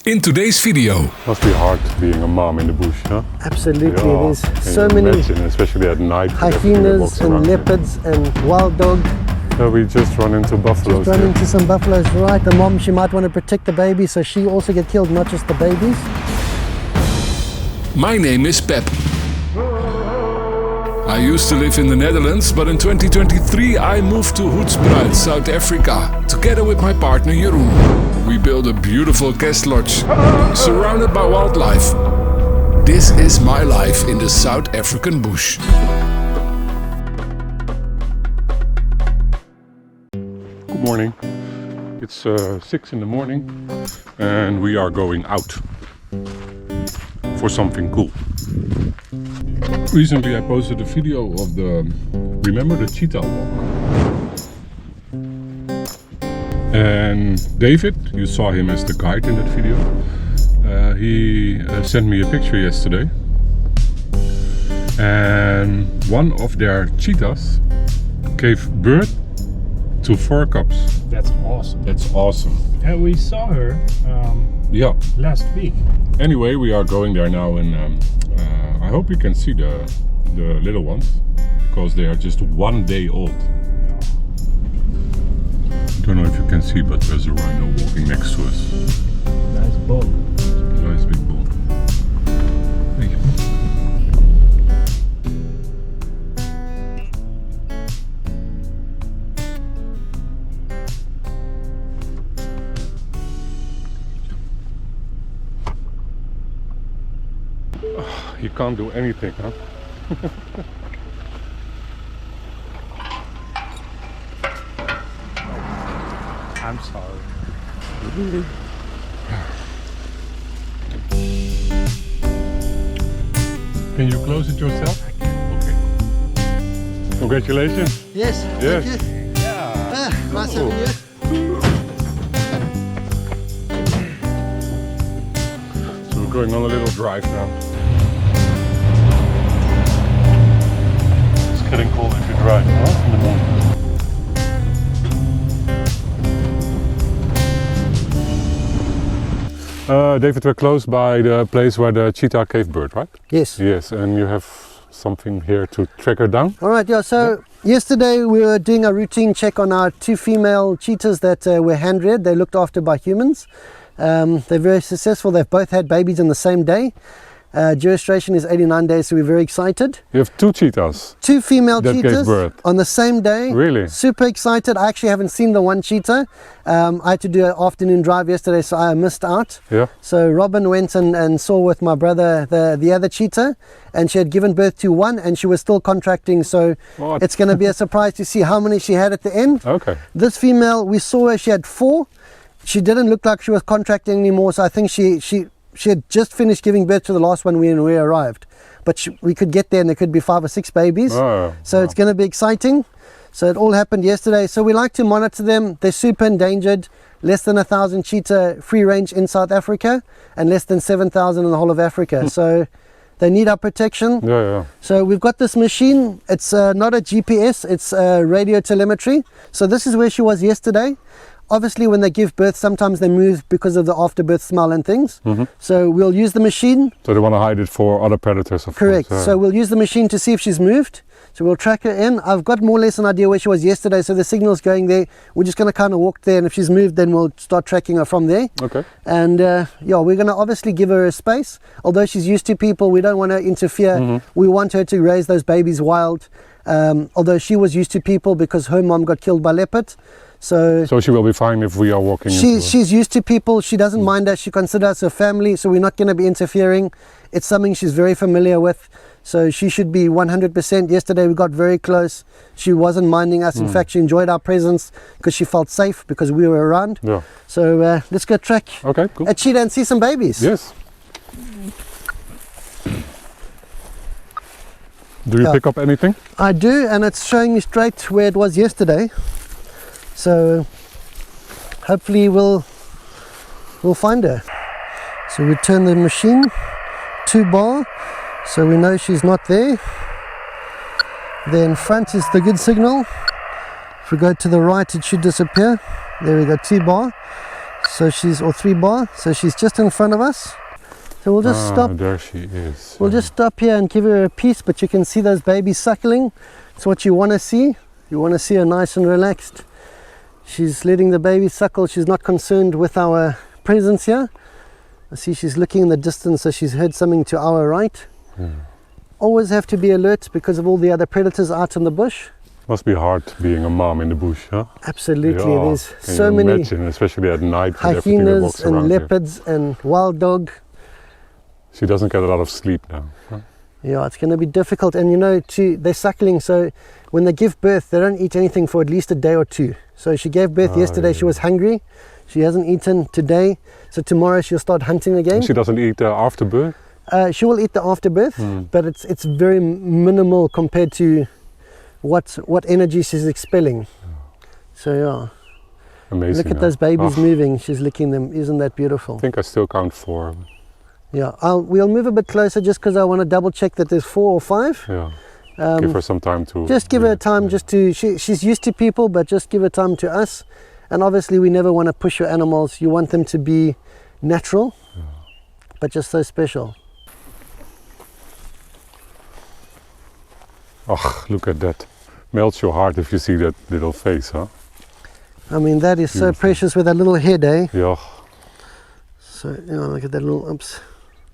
In today's video. Must be hard being a mom in the bush, huh? Absolutely, Yeah. there's Can so you many imagine, especially at night. with everything that walks hyenas and around here. leopards and wild dog. Yeah, we just run into buffaloes. Run here. into some buffaloes, right? The mom, she might want to protect the baby, so she also get killed, not just the babies. My name is Pep. I used to live in the Netherlands, but in 2023 I moved to Hoedspruit, South Africa, together with my partner Jeroen. We built a beautiful guest lodge, surrounded by wildlife. This is my life in the South African bush. Good morning. It's 6 in the morning and we are going out for something cool. Recently I posted a video of remember the cheetah walk? And David, you saw him as the guide in that video, he sent me a picture yesterday. And one of their cheetahs gave birth to 4 cubs. That's awesome. That's awesome. And we saw her Yeah. last week. Anyway, we are going there now, and I hope you can see the little ones because they are just 1 day old. I don't know if you can see, but there's a rhino walking next to us. Nice bull. Nice big bull. Thank you. You can't do anything, huh? I'm sorry. Can you close it yourself? Okay. Congratulations. Yes, Yes. thank you. Yeah. Nice having you. So we're going on a little drive now. It's getting cold if you drive, huh? In the morning. David, we're close by the place where the cheetah gave birth, right? Yes. Yes, and you have something here to track her down? All right, yeah, so yesterday we were doing a routine check on our 2 female cheetahs that were hand-reared. They looked after by humans. They're very successful. They've both had babies on the same day. Gestation is 89 days, so we're very excited. You have 2 cheetahs. 2 female That gave cheetahs birth. on the same day. Really? Super excited. I actually haven't seen the one cheetah. I had to do an afternoon drive yesterday, so I missed out. Yeah. So Robin went and saw with my brother the other cheetah, and she had given birth to 1 and she was still contracting, so What? it's going to be a surprise to see how many she had at the end. Okay. This female, we saw her, she had 4. She didn't look like she was contracting anymore, so I think she had just finished giving birth to the last one when we arrived. But we could get there and there could be 5 or 6 babies. Oh, So it's going to be exciting. So it all happened yesterday. So we like to monitor them. They're super endangered. Less than 1,000 cheetah free range in South Africa and less than 7,000 in the whole of Africa. So they need our protection. Yeah. So we've got this machine. It's not a GPS, it's radio telemetry. So this is where she was yesterday. Obviously when they give birth, sometimes they move because of the afterbirth smell and things. So we'll use the machine. So they want to hide it for other predators, of Correct. course. So we'll use the machine to see if she's moved. So we'll track her in. I've got more or less an idea where she was yesterday, so the signal's going there. We're just going to kind of walk there, and if she's moved, then we'll start tracking her from there. Okay. And yeah, we're going to obviously give her a space. Although she's used to people, we don't want to interfere. We want her to raise those babies wild. Although she was used to people because her mom got killed by leopard. So she will be fine if we are walking into her. she's used to people. She doesn't mind us. She considers us her family, so we're not going to be interfering. It's something she's very familiar with, so she should be 100%. Yesterday we got very close. She wasn't minding us. In fact, she enjoyed our presence because she felt safe because we were around. Yeah. So let's go track Okay, cool. a cheetah and see some babies. Yes. Do you Yeah. pick up anything? I do, and it's showing me straight where it was yesterday. So hopefully we'll find her. So we turn the machine 2 bar, so we know she's not there. There in front is the good signal. If we go to the right, it should disappear. There we go, 2 bar. So she's, or 3 bar, so she's just in front of us. So we'll just stop. There she is. We'll just stop here and give her a piece, but you can see those babies suckling. It's what you want to see. You want to see her nice and relaxed. She's letting the baby suckle. She's not concerned with our presence here. I see she's looking in the distance, so she's heard something to our right. Always have to be alert because of all the other predators out in the bush. Must be hard being a mom in the bush, huh? Absolutely, Yeah, there's can so you many imagine, especially at night with everything that walks hyenas and around here. leopards and wild dog. She doesn't get a lot of sleep now. Huh? Yeah, it's going to be difficult, and you know, they're suckling, so when they give birth, they don't eat anything for at least a day or 2. So she gave birth yesterday, she was hungry. She hasn't eaten today, so tomorrow she'll start hunting again. And she doesn't eat after birth? She will eat the afterbirth, but it's very minimal compared to what energy she's expelling. So yeah, Amazing. look at those babies moving. She's licking them. Isn't that beautiful? I think I still count 4. Yeah, we'll move a bit closer just because I want to double check that there's 4 or 5. Yeah. Give her some time to. Just give her time, just to. She's used to people, but just give her time to us. And obviously, we never want to push your animals. You want them to be natural, but just so special. Oh, look at that. Melts your heart if you see that little face, huh? I mean, that is so precious with that little head, eh? Yeah. So, you know, look at that little, oops.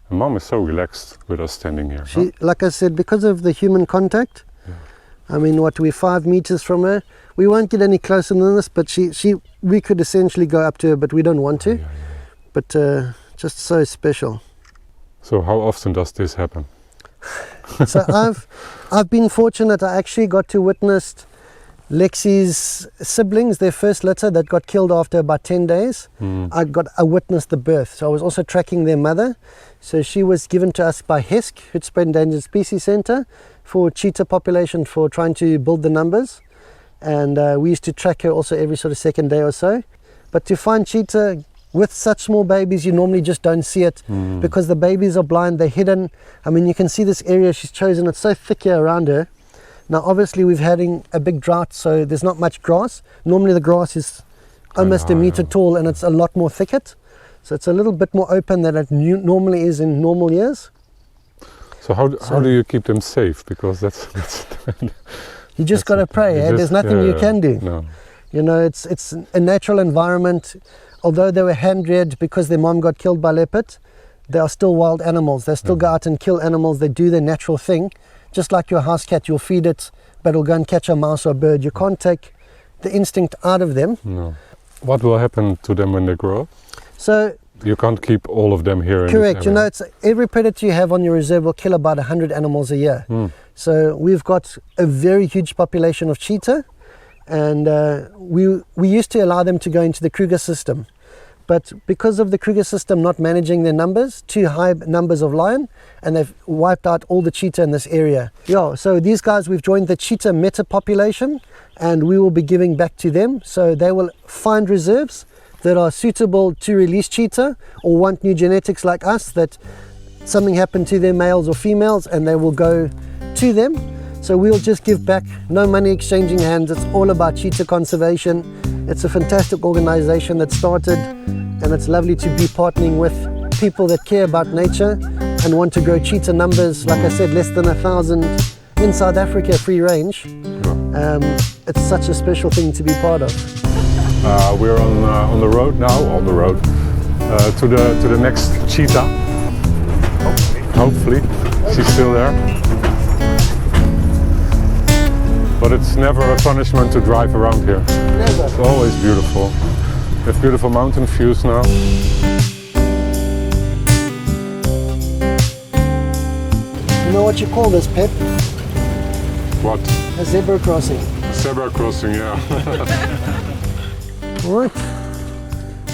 And Mom is so relaxed with us standing here. She, like I said, because of the human contact, I mean, we're 5 meters from her. We won't get any closer than this, but we could essentially go up to her, but we don't want to. But just so special. So how often does this happen? So I've been fortunate. I actually got to witness Lexi's siblings, their first litter that got killed after about 10 days. I witnessed the birth. So I was also tracking their mother. So she was given to us by HESC, Hoedspruit Endangered Species Center, for cheetah population, for trying to build the numbers. And we used to track her also every sort of second day or so. But to find cheetah with such small babies, you normally just don't see it because the babies are blind, they're hidden. I mean, you can see this area she's chosen. It's so thick here around her. Now, obviously, we've had a big drought, so there's not much grass. Normally, the grass is almost a meter tall, and it's a lot more thicket. So it's a little bit more open than it normally is in normal years. So how do you keep them safe? Because that's you just got to pray. There's nothing you can do. No. You know, it's a natural environment. Although they were hand-reared because their mom got killed by leopard, they are still wild animals. They still go out and kill animals. They do their natural thing. Just like your house cat, you'll feed it, but it'll go and catch a mouse or a bird. You can't take the instinct out of them. No. What will happen to them when they grow up? So you can't keep all of them here. Correct. You know, every predator you have on your reserve will kill about 100 animals a year. So we've got a very huge population of cheetah. And we used to allow them to go into the Kruger system, but because of the Kruger system not managing their numbers, too high numbers of lion, and they've wiped out all the cheetah in this area. Yeah, so these guys, we've joined the cheetah meta population, and we will be giving back to them. So they will find reserves that are suitable to release cheetah or want new genetics like us, that something happened to their males or females, and they will go to them. So we'll just give back, no money exchanging hands. It's all about cheetah conservation. It's a fantastic organization that started, and it's lovely to be partnering with people that care about nature and want to grow cheetah numbers. Like I said, less than 1,000 in South Africa, free range. It's such a special thing to be part of. We're on the road now, to the next cheetah. Hopefully, she's still there. But it's never a punishment to drive around here. Never. It's always beautiful. We have beautiful mountain views now. You know what you call this, Pep? What? A zebra crossing. Zebra crossing, yeah. All right.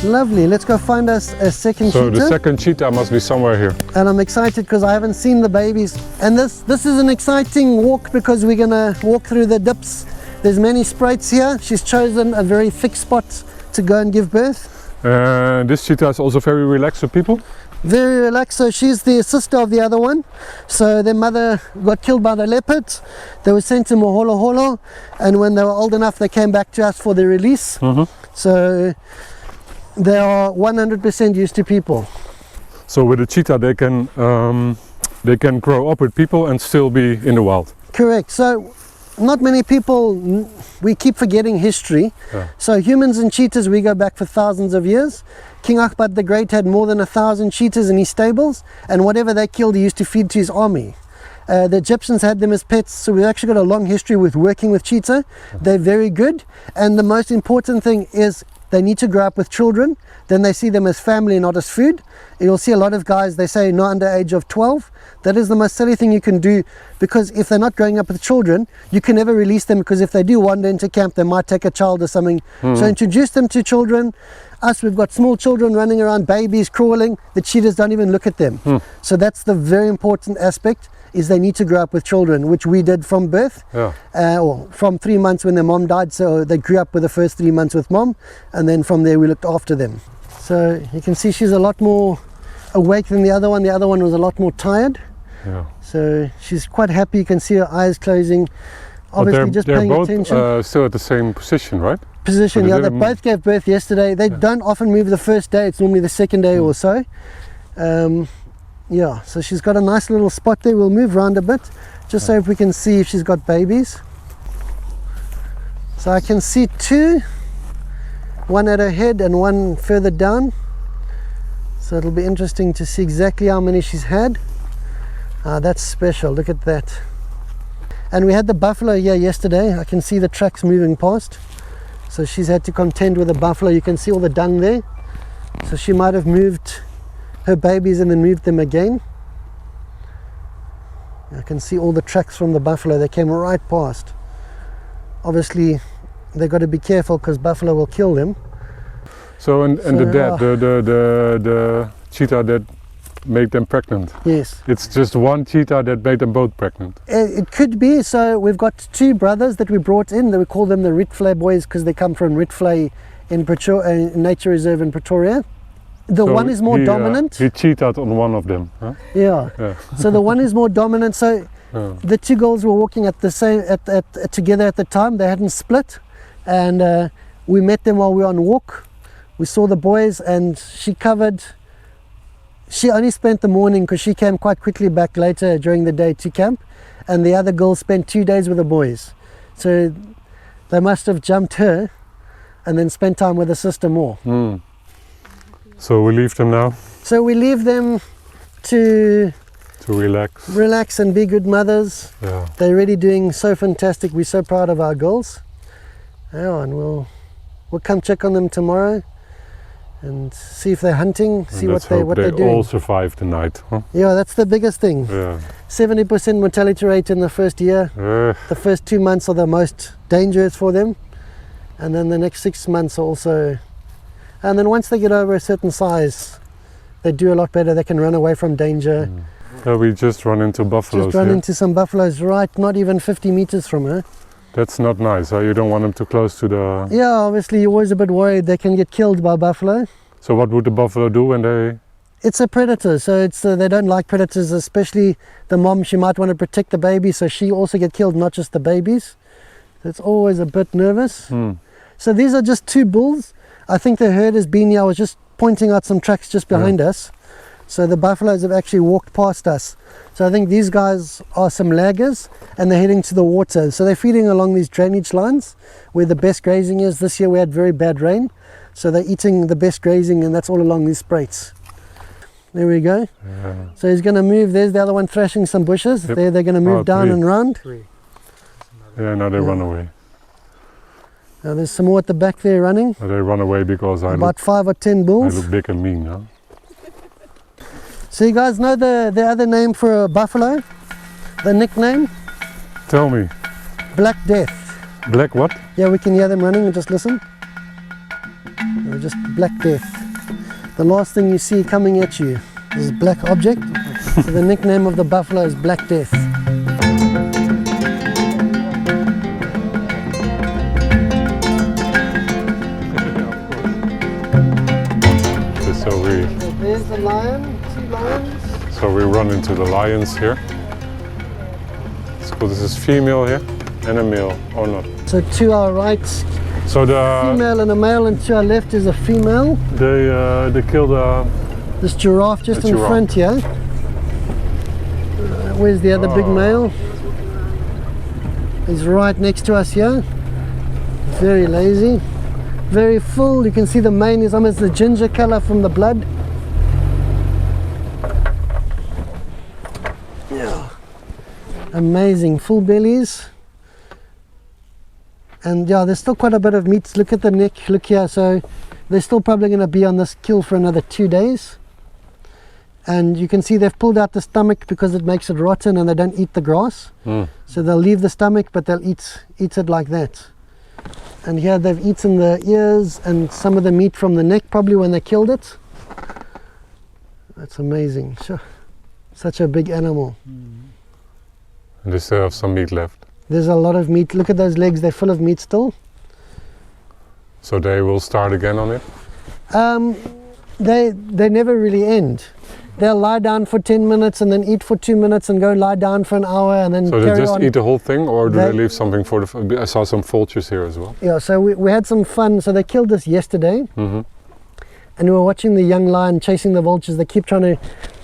Lovely. Let's go find us a second cheetah. So the second cheetah must be somewhere here. And I'm excited because I haven't seen the babies. And this is an exciting walk because we're gonna walk through the dips. There's many sprites here. She's chosen a very thick spot to go and give birth. This cheetah is also very relaxed with people? Very relaxed. So she's the sister of the other one. So their mother got killed by the leopard. They were sent to Moholo Holo, and when they were old enough they came back to us for their release. So They are 100% used to people. So with a cheetah, they can grow up with people and still be in the wild. Correct. So not many people, we keep forgetting history. Yeah. So humans and cheetahs, we go back for thousands of years. King Akbar the Great had more than 1,000 cheetahs in his stables, and whatever they killed he used to feed to his army. The Egyptians had them as pets, so we've actually got a long history with working with cheetah. They're very good, and the most important thing is they need to grow up with children. Then they see them as family, not as food. You'll see a lot of guys, they say no under age of 12. That is the most silly thing you can do, because if they're not growing up with children, you can never release them, because if they do wander into camp, they might take a child or something. So introduce them to children. Us, we've got small children running around, babies crawling. The cheetahs don't even look at them. So that's the very important aspect, is they need to grow up with children, which we did from birth, or from 3 months when their mom died. So they grew up with the first 3 months with mom, and then from there we looked after them. So you can see she's a lot more awake than the other one. The other one was a lot more tired. Yeah. So she's quite happy. You can see her eyes closing, obviously just they're paying both, attention. still at the same position, right? Position, So yeah, they they both gave birth yesterday. They don't often move the first day, it's normally the second day or so. Yeah, so she's got a nice little spot there. We'll move around a bit, just so if we can see if she's got babies. So I can see two, one at her head and one further down. So it'll be interesting to see exactly how many she's had. That's special, look at that. And we had the buffalo here yesterday. I can see the tracks moving past. So she's had to contend with the buffalo. You can see all the dung there. So she might have moved her babies and then moved them again. I can see all the tracks from the buffalo. They came right past. Obviously they've got to be careful, because buffalo will kill them. So and So, the dad, the cheetah that made them pregnant. Yes, It's just one cheetah that made them both pregnant. it could be. So we've got two brothers that we brought in. We call them the Rietvlei boys, because they come from Rietvlei in Nature Reserve in Pretoria. The So one is more dominant. He cheated on one of them. Huh? Yeah. Yeah. So the one is more dominant. So the two girls were walking at the same together at the time. They hadn't split, and we met them while we were on walk. We saw the boys, and she only spent the morning, because she came quite quickly back later during the day to camp, and the other girls spent 2 days with the boys. So they must have jumped her and then spent time with the sister more. So we leave them now So we leave them to to relax. relax and be good mothers. Yeah. They're really doing so fantastic. We're so proud of our girls. Yeah, and we'll come check on them tomorrow and see if they're hunting, see what Let's hope they're they doing. all survive the night. Huh? Yeah, that's the biggest thing. Yeah. 70% mortality rate in the first year. The first 2 months are the most dangerous for them, and then the next 6 months are also. And then once they get over a certain size, they do a lot better. They can run away from danger. We just run into buffaloes Just run here. into some buffaloes right, not even 50 meters from her. That's not nice. You don't want them too close to the... Yeah, obviously you're always a bit worried they can get killed by buffalo. So what would the buffalo do when they... It's a predator, so it's they don't like predators, especially the mom. She might want to protect the baby, so she also get killed, not just the babies. So it's always a bit nervous. So these are just two bulls. I think the herd has been here. I was just pointing out some tracks just behind us. So the buffaloes have actually walked past us. So I think these guys are some laggers, and they're heading to the water. So they're feeding along these drainage lines where the best grazing is. This year we had very bad rain, so they're eating the best grazing, and that's all along these spraits. There we go. Yeah. So he's going to move. There's the other one thrashing some bushes. Yep. There they're going to move down 3. and round. Yeah, now they run away. Now there's some more at the back there running. Now they run away because I About 5 or 10 look bulls. big and mean, huh? So you guys know the other name for a buffalo? The nickname? Tell me. Black Death. Black what? Yeah, we can hear them running, and just listen. Just Black Death. The last thing you see coming at you is a black object. So the nickname of the buffalo is Black Death. So There's the lion, 2 lions. So we run into the lions here. So this is female here and a male, or not? So to our right So the female and a male, and to our left is a female. they killed This giraffe just The in giraffe. front here. Where's the other big Oh. male? He's right next to us here. Very lazy. Very full. You can see the mane is almost the ginger color from the blood. Yeah. Amazing. Full bellies. And yeah, there's still quite a bit of meat. Look at the neck. Look here. So they're still probably going to be on this kill for another 2 days. And you can see they've pulled out the stomach because it makes it rotten, and they don't eat the grass. So they'll leave the stomach, but they'll eat it like that. And here they've eaten the ears and some of the meat from the neck, probably when they killed it. That's amazing. Sure. Such a big animal. And they still have some meat left. There's a lot of meat. Look at those legs, they're full of meat still. So they will start again on it? They never really end. They'll lie down for 10 minutes and then eat for 2 minutes and go lie down for an hour and then So carry they just on. eat the whole thing, or do They- they leave something for the... I saw some vultures here as well. Yeah, so we had some fun. So they killed this yesterday. Mm-hmm. And we were watching the young lion chasing the vultures. They keep trying to,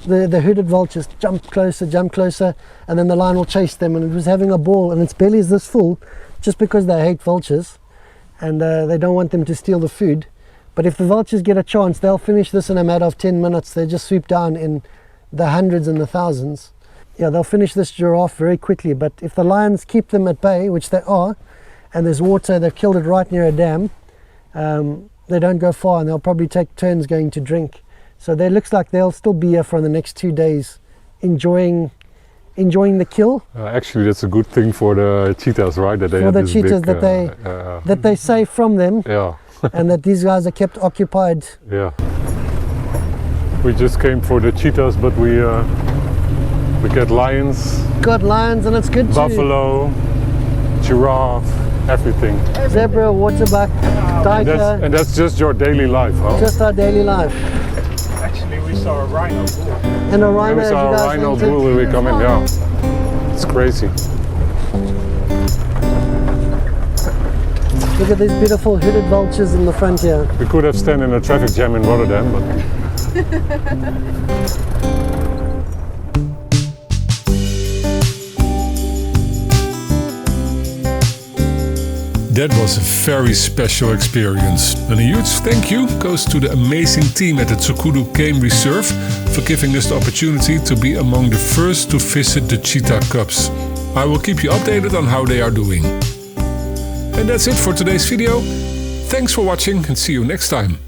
the hooded vultures jump closer, and then the lion will chase them, and it was having a ball, and its belly is this full just because they hate vultures, and they don't want them to steal the food. But if the vultures get a chance, they'll finish this in a matter of 10 minutes. They just sweep down in the hundreds and the thousands. Yeah, they'll finish this giraffe very quickly, but if the lions keep them at bay, which they are, and there's water, they've killed it right near a dam, they don't go far, and they'll probably take turns going to drink. So it looks like they'll still be here for the next 2 days, enjoying the kill. Actually, that's a good thing for the cheetahs, right? That they For have the this cheetahs, big, that they save from them, yeah, and that these guys are kept occupied. yeah. We just came for the cheetahs, but we get lions, Got lions, and it's good too. buffalo, giraffe, everything. Zebra, waterbuck, tiger, And that's just your daily life, huh? just our daily life. Actually, we saw a rhino bull. And a And rhino, we as saw you a guys rhino wanted. bull when we come in, yeah. It's crazy. Look at these beautiful hooded vultures in the front here. We could have stand in a traffic jam in Rotterdam, but That was a very special experience. And a huge thank you goes to the amazing team at the Tshukudu Game Reserve for giving us the opportunity to be among the first to visit the cheetah cubs. I will keep you updated on how they are doing. And that's it for today's video. Thanks for watching and see you next time.